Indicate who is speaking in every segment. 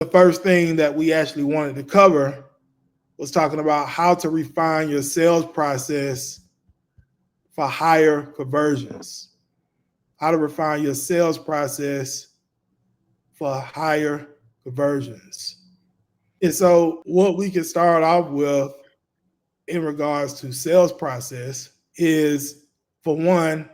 Speaker 1: The first thing that we actually wanted to cover was talking about how to refine your sales process for higher conversions. How to refine your sales process for higher conversions. And so what we can start off with in regards to sales process is, for one,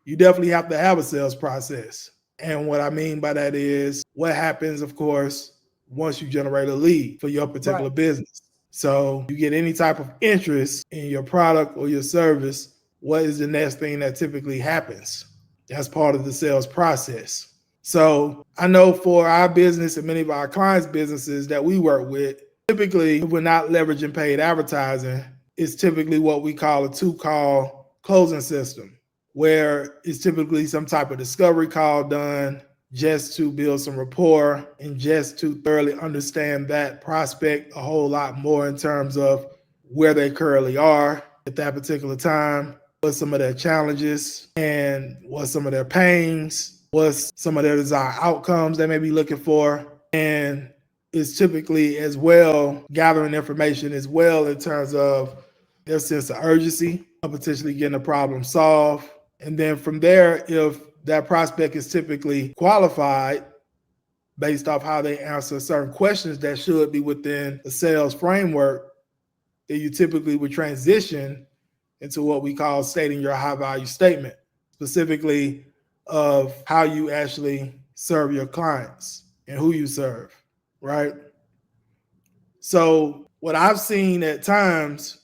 Speaker 1: you definitely have to have a sales process. And what I mean by that is what happens, of course, once you generate a lead for your particular business. So you get any type of interest in your product or your service, what is the next thing that typically happens? That's part of the sales process. So I know for our business and many of our clients' businesses that we work with, typically we're not leveraging paid advertising. It's typically what we call a 2-call closing system, where it's typically some type of discovery call done just to build some rapport and just to thoroughly understand that prospect a whole lot more in terms of where they currently are at that particular time, what some of their challenges and what some of their pains, what's some of their desired outcomes they may be looking for. And it's typically as well gathering information as well in terms of their sense of urgency of potentially getting a problem solved. And then from there, if that prospect is typically qualified based off how they answer certain questions that should be within the sales framework, then you typically would transition into what we call stating your high value statement, specifically of how you actually serve your clients and who you serve, right? So what I've seen at times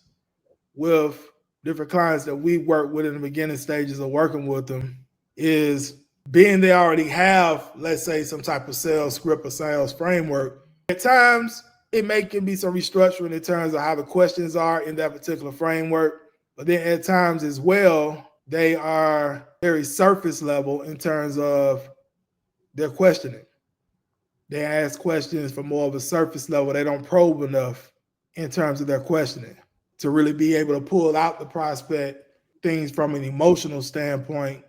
Speaker 1: with different clients that we work with in the beginning stages of working with them is, being they already have, let's say, some type of sales script or sales framework, at times it can be some restructuring in terms of how the questions are in that particular framework. But then at times as well, they are very surface level in terms of their questioning. They ask questions from more of a surface level. They don't probe enough in terms of their questioning to really be able to pull out the prospect things from an emotional standpoint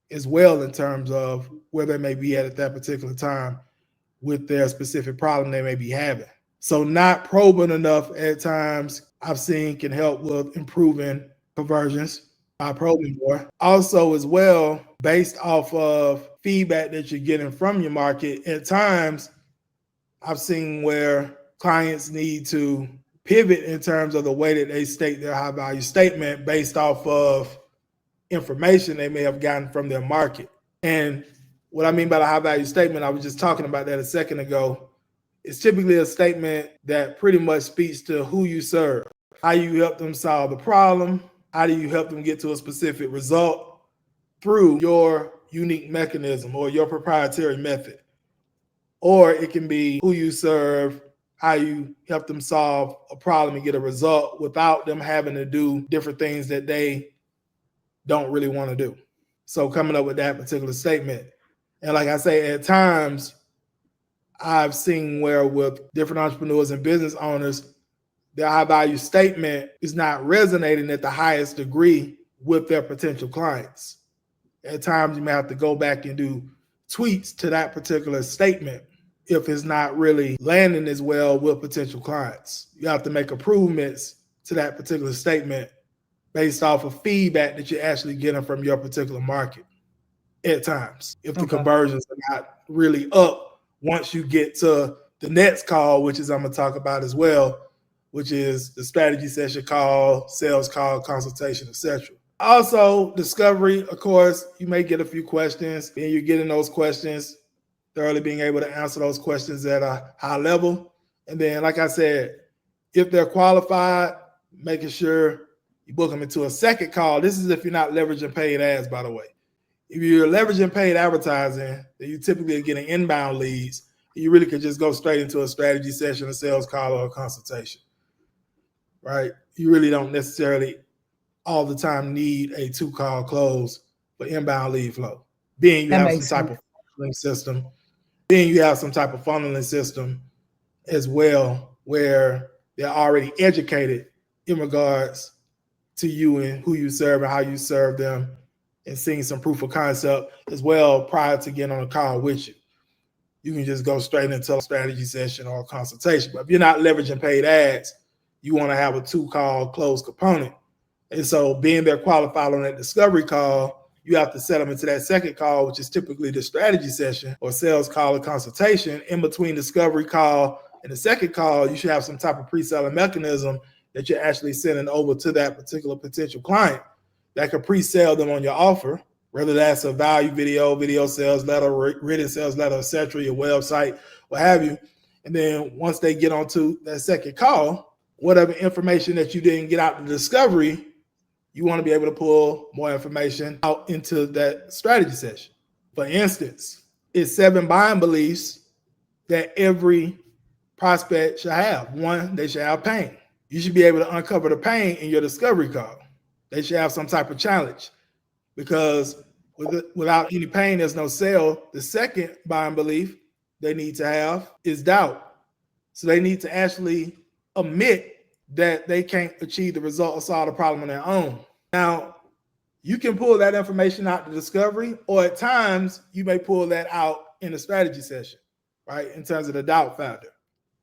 Speaker 1: as well, in terms of where they may be at that particular time with their specific problem they may be having. So not probing enough at times, I've seen, can help with improving conversions by probing more. Also as well, based off of feedback that you're getting from your market, at times I've seen where clients need to pivot in terms of the way that they state their high value statement based off of information they may have gotten from their market. And what I mean by the high value statement, I was just talking about that a second ago. It's typically a statement that pretty much speaks to who you serve, how you help them solve the problem, how do you help them get to a specific result through your unique mechanism or your proprietary method. Or it can be who you serve, how you help them solve a problem and get a result without them having to do different things that they don't really want to do. So coming up with that particular statement. And like I say, at times I've seen where with different entrepreneurs and business owners, their high value statement is not resonating at the highest degree with their potential clients. At times you may have to go back and do tweaks to that particular statement if it's not really landing as well with potential clients. You have to make improvements to that particular statement based off of feedback that you're actually getting from your particular market at times, if the conversions are not really up once you get to the next call, which is I'm going to talk about as well, which is the strategy session call, sales call, consultation, etc. Also, discovery, of course, you may get a few questions, and you're getting those questions, thoroughly being able to answer those questions at a high level. And then, like I said, if they're qualified, making sure you book them into a second call. This is if you're not leveraging paid ads, by the way. If you're leveraging paid advertising, then you typically are getting inbound leads. You really could just go straight into a strategy session, a sales call, or a consultation, right? You really don't necessarily all the time need a 2-call close for inbound lead flow. Being you have some type of funneling system, as well, where they're already educated in regards to you and who you serve and how you serve them, and seeing some proof of concept as well prior to getting on a call with you. you can just go straight into a strategy session or a consultation. But if you're not leveraging paid ads, you want to have a 2-call close component. And so being there qualified on that discovery call, you have to set them into that second call, which is typically the strategy session or sales call or consultation. In between discovery call and the second call, you should have some type of pre-selling mechanism that you're actually sending over to that particular potential client that could pre-sell them on your offer, whether that's a value video, video sales letter, written sales letter, etc., your website, what have you. And then once they get onto that second call, whatever information that you didn't get out the discovery, you want to be able to pull more information out into that strategy session. For instance, it's 7 buying beliefs that every prospect should have. 1, they should have pain. You should be able to uncover the pain in your discovery call. They should have some type of challenge, because without any pain, there's no sale. The second buying belief they need to have is doubt. So they need to actually admit that they can't achieve the result or solve the problem on their own. Now, you can pull that information out the discovery, or at times you may pull that out in the strategy session, right? In terms of the doubt factor.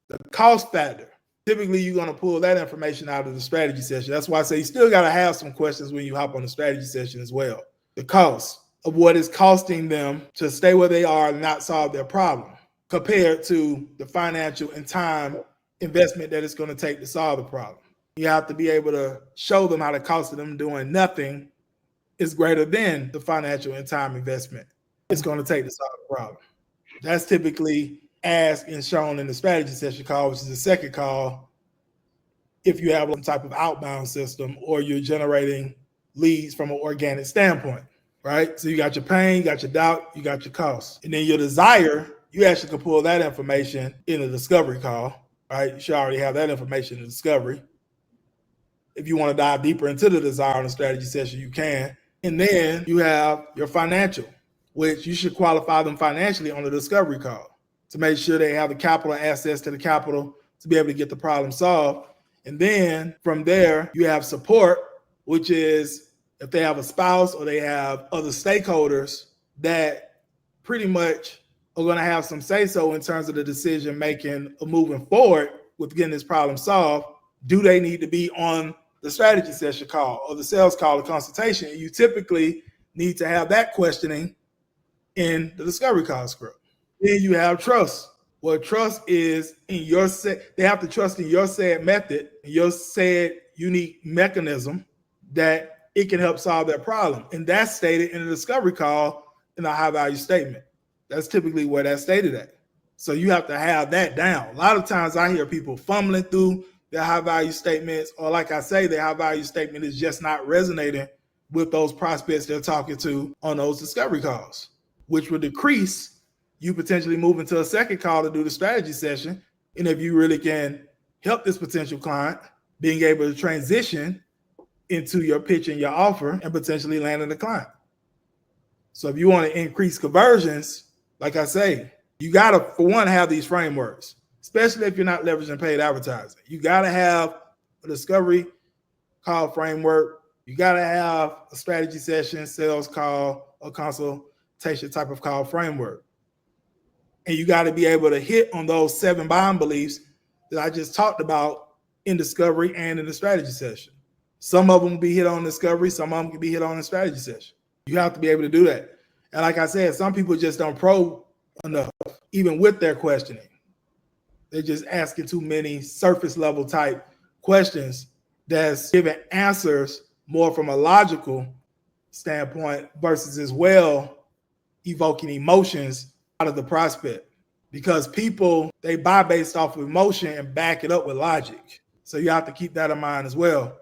Speaker 1: The cost factor, typically you're going to pull that information out of the strategy session. That's why I say you still got to have some questions when you hop on the strategy session as well. The cost of what is costing them to stay where they are and not solve their problem, compared to the financial and time investment that it's going to take to solve the problem. You have to be able to show them how the cost of them doing nothing is greater than the financial and time investment it's going to take to solve the problem. That's typically asked and shown in the strategy session call, which is the second call, if you have some type of outbound system or you're generating leads from an organic standpoint, right? So you got your pain, you got your doubt, you got your cost. And then your desire, you actually can pull that information in a discovery call, right? You should already have that information in discovery. If you want to dive deeper into the desire on the strategy session, you can. And then you have your financial, which you should qualify them financially on the discovery call to make sure they have the capital, access to the capital to be able to get the problem solved. And then from there, you have support, which is if they have a spouse or they have other stakeholders that pretty much are going to have some say-so in terms of the decision making of moving forward with getting this problem solved. Do they need to be on the strategy session call or the sales call or consultation? You typically need to have that questioning in the discovery call script. Then you have trust. Well, trust is in your they have to trust in your said method, your said unique mechanism that it can help solve their problem. And that's stated in the discovery call in a high value statement. That's typically where that's stated at. So you have to have that down. A lot of times I hear people fumbling through their high value statements, or like I say, their high value statement is just not resonating with those prospects they're talking to on those discovery calls, which would decrease you potentially moving to a second call to do the strategy session. And if you really can help this potential client, being able to transition into your pitch and your offer and potentially landing the client. So if you want to increase conversions, like I say, you got to, for one, have these frameworks, especially if you're not leveraging paid advertising. You got to have a discovery call framework. You got to have a strategy session, sales call, or consultation type of call framework. And you got to be able to hit on those 7 buying beliefs that I just talked about in discovery and in the strategy session. Some of them will be hit on discovery. Some of them can be hit on the strategy session. You have to be able to do that. And like I said, some people just don't probe enough, even with their questioning. They're just asking too many surface level type questions that's giving answers more from a logical standpoint versus as well evoking emotions out of the prospect. Because people, they buy based off of emotion and back it up with logic. So you have to keep that in mind as well.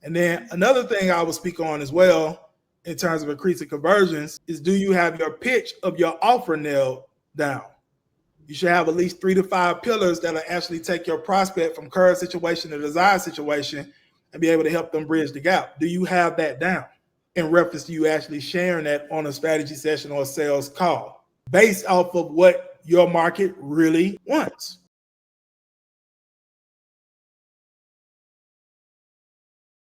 Speaker 1: And then another thing I will speak on as well in terms of increasing conversions is, do you have your pitch of your offer nailed down? You should have at least 3 to 5 pillars that'll actually take your prospect from current situation to desired situation and be able to help them bridge the gap. Do you have that down in reference to you actually sharing that on a strategy session or a sales call based off of what your market really wants?